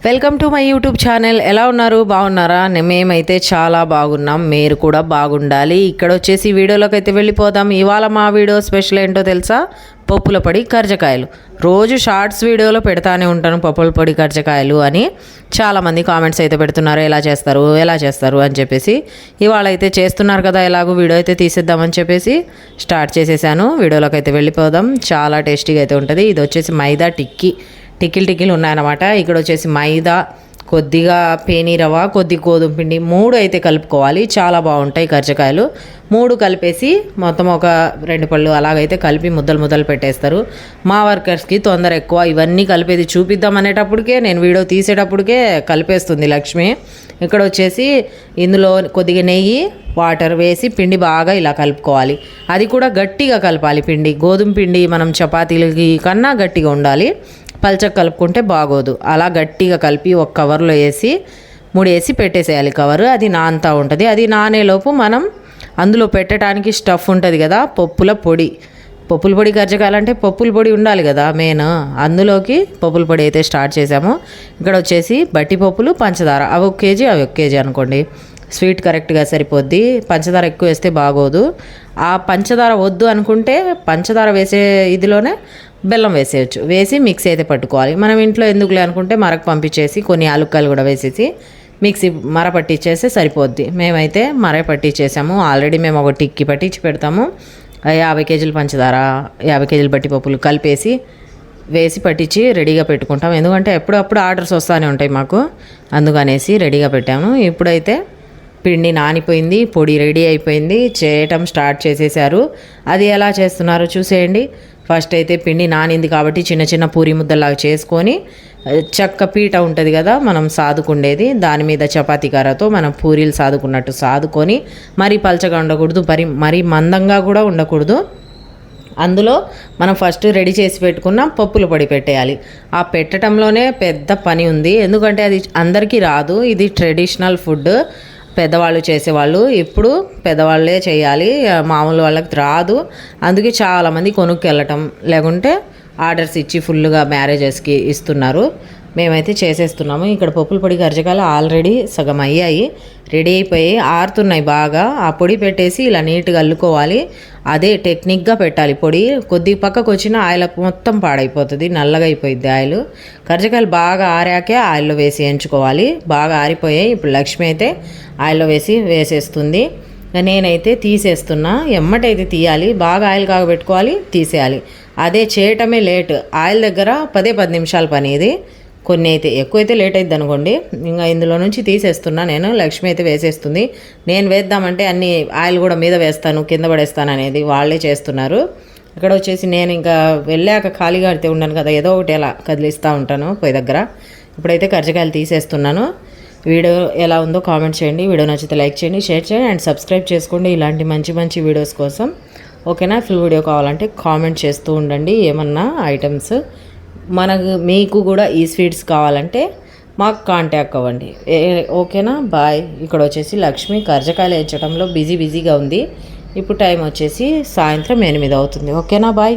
Welcome to my YouTube channel. ఎలా ఉన్నారు? బాగున్నారా? మేమైతే చాలా బాగున్నాం, మీరు కూడా బాగుండాలి. ఇక్కడ వచ్చేసి వీడియోలోకి అయితే వెళ్ళిపోదాం. ఇవాళ మా వీడియో స్పెషల్ ఏంటో తెలుసా? పప్పుల పొడి కర్జకాయలు. రోజు షార్ట్స్ వీడియోలో పెడతానే ఉంటాను పప్పుల పొడి కర్జకాయలు అని. చాలామంది కామెంట్స్ అయితే పెడుతున్నారు, ఎలా చేస్తారు అని చెప్పేసి. ఇవాళ అయితే చేస్తున్నారు కదా, ఎలాగో వీడియో అయితే తీసేద్దామని చెప్పేసి స్టార్ట్ చేసేసాను. వీడియోలోకి అయితే వెళ్ళిపోదాం. చాలా టేస్టీగా అయితే ఉంటుంది. ఇది వచ్చేసి మైదా టిక్కిలు ఉన్నాయన్నమాట. ఇక్కడ వచ్చేసి మైదా, కొద్దిగా పేని రవ్వ, కొద్ది గోధుమ పిండి, 3 అయితే కలుపుకోవాలి. చాలా బాగుంటాయి కర్జకాయలు. 3 కలిపేసి మొత్తం ఒక 2 పళ్ళు అలాగైతే కలిపి ముద్దలు పెట్టేస్తారు. మా వర్కర్స్కి తొందర ఎక్కువ. ఇవన్నీ కలిపేది చూపిద్దాం అనేటప్పటికే, నేను వీడియో తీసేటప్పటికే కలిపేస్తుంది లక్ష్మి. ఇక్కడ వచ్చేసి ఇందులో కొద్దిగా నెయ్యి, వాటర్ వేసి పిండి బాగా ఇలా కలుపుకోవాలి. అది కూడా గట్టిగా కలపాలి పిండి. గోధుమ పిండి మనం చపాతీలకి కన్నా గట్టిగా ఉండాలి. పల్చగా కలుపుకుంటే బాగోదు. అలా గట్టిగా కలిపి ఒక కవర్లో వేసి ముడేసి పెట్టేసేయాలి కవర్. అది నానుతూ ఉంటుంది. అది నానేలోపు మనం అందులో పెట్టడానికి స్టఫ్ ఉంటుంది కదా, పప్పుల పొడి కర్జకాయాలంటే పప్పుల పొడి ఉండాలి కదా మెయిన్. అందులోకి పప్పుల పొడి అయితే స్టార్ట్ చేసాము. ఇక్కడ వచ్చేసి బట్టి పప్పులు, పంచదార, అవి 1 కేజీ అవి 1 కేజీ అనుకోండి. స్వీట్ కరెక్ట్గా సరిపోద్ది. పంచదార ఎక్కువ వేస్తే బాగోదు. ఆ పంచదార వద్దు అనుకుంటే పంచదార వేసే ఇదిలోనే బెల్లం వేసేయచ్చు. వేసి మిక్సీ అయితే పట్టుకోవాలి. మనం ఇంట్లో ఎందుకులే అనుకుంటే మరకు పంపించేసి కొన్ని యాలుక్కాయలు కూడా వేసేసి మిక్సీ మర పట్టించేస్తే సరిపోద్ది. మేమైతే మర పట్టించేసాము. ఆల్రెడీ మేము ఒక టిక్కి పట్టించి పెడతాము. 50 కేజీలు పంచదార, 50 కేజీలు బట్టి పప్పులు కలిపేసి వేసి పట్టించి రెడీగా పెట్టుకుంటాం. ఎందుకంటే ఎప్పుడప్పుడు ఆర్డర్స్ వస్తూనే ఉంటాయి మాకు, అందుకనేసి రెడీగా పెట్టాము. ఇప్పుడైతే పిండి నానిపోయింది, పొడి రెడీ అయిపోయింది, చేయటం స్టార్ట్ చేసేసారు. అది ఎలా చేస్తున్నారో చూసేయండి. ఫస్ట్ అయితే పిండి నానింది కాబట్టి చిన్న పూరి ముద్దలాగా చేసుకొని, చెక్క పీట ఉంటుంది కదా మనం సాదుకుండేది, దాని మీద చపాతీ కర్రతో మనం పూరీలు సాదుకున్నట్టు సాదుకొని, మరీ పల్చగా ఉండకూడదు, మరీ మందంగా కూడా ఉండకూడదు. అందులో మనం ఫస్ట్ రెడీ చేసి పెట్టుకున్న పప్పుల పొడి పెట్టేయాలి. ఆ పెట్టడంలోనే పెద్ద పని ఉంది. ఎందుకంటే అది అందరికీ రాదు. ఇది ట్రెడిషనల్ ఫుడ్, పెద్దవాళ్ళు చేసేవాళ్ళు. ఇప్పుడు పెద్దవాళ్ళే చేయాలి, మామూలు వాళ్ళకి రాదు. అందుకే చాలామంది కొనుక్కెళ్ళటం, లేకుంటే ఆర్డర్స్ ఇచ్చి ఫుల్గా మ్యారేజెస్కి ఇస్తున్నారు. మేమైతే చేసేస్తున్నాము. ఇక్కడ పప్పుల పొడి కర్జకాయలు ఆల్రెడీ సగం అయ్యాయి, రెడీ అయిపోయి ఆరుతున్నాయి బాగా. ఆ పొడి పెట్టేసి ఇలా నీట్గా అల్లుకోవాలి. అదే టెక్నిక్గా పెట్టాలి పొడి. కొద్ది పక్కకు వచ్చిన ఆయిల్ మొత్తం పాడైపోతుంది, నల్లగా అయిపోయింది ఆయిల్. కర్జకాయలు బాగా ఆరాకే ఆయిల్లో వేసి ఎంచుకోవాలి. బాగా ఆరిపోయాయి. ఇప్పుడు లక్ష్మి అయితే ఆయిల్లో వేసేస్తుంది. నేనైతే తీసేస్తున్నా. ఎమ్మటైతే తీయాలి, బాగా ఆయిల్ కాగబెట్టుకోవాలి, తీసేయాలి. అదే చేయటమే లేట్. ఆయిల్ దగ్గర 10 నిమిషాల పని ఇది. కొన్ని అయితే ఎక్కువైతే లేట్ అవుతుంది అనుకోండి. ఇంకా ఇందులో నుంచి తీసేస్తున్నా నేను. లక్ష్మి అయితే వేసేస్తుంది. నేను వేద్దామంటే అన్ని ఆయిల్ కూడా మీద వేస్తాను, కింద పడేస్తాను అనేది వాళ్ళే చేస్తున్నారు. ఇక్కడ వచ్చేసి నేను ఇంకా వెళ్ళాక ఖాళీగా అయితే ఉండను కదా, ఏదో ఒకటి ఎలా కదిలిస్తూ ఉంటాను పొయ్యి దగ్గర. ఇప్పుడైతే కర్జకాయలు తీసేస్తున్నాను. వీడియో ఎలా ఉందో కామెంట్ చేయండి. వీడియో నచ్చితే లైక్ చేయండి, షేర్ చేయండి అండ్ సబ్స్క్రైబ్ చేసుకోండి ఇలాంటి మంచి వీడియోస్ కోసం. ఓకేనా? ఫుల్ వీడియో కావాలంటే కామెంట్ చేస్తూ ఉండండి. ఏమన్నా ఐటమ్స్ మీకు కూడా ఈ స్వీట్స్ కావాలంటే మాకు కాంటాక్ట్ అవ్వండి. ఓకేనా? బాయ్. ఇక్కడ వచ్చేసి లక్ష్మి కర్జకాయలు వేయించడంలో బిజీగా ఉంది. ఇప్పుడు టైం వచ్చేసి సాయంత్రం 8 అవుతుంది. ఓకేనా? బాయ్.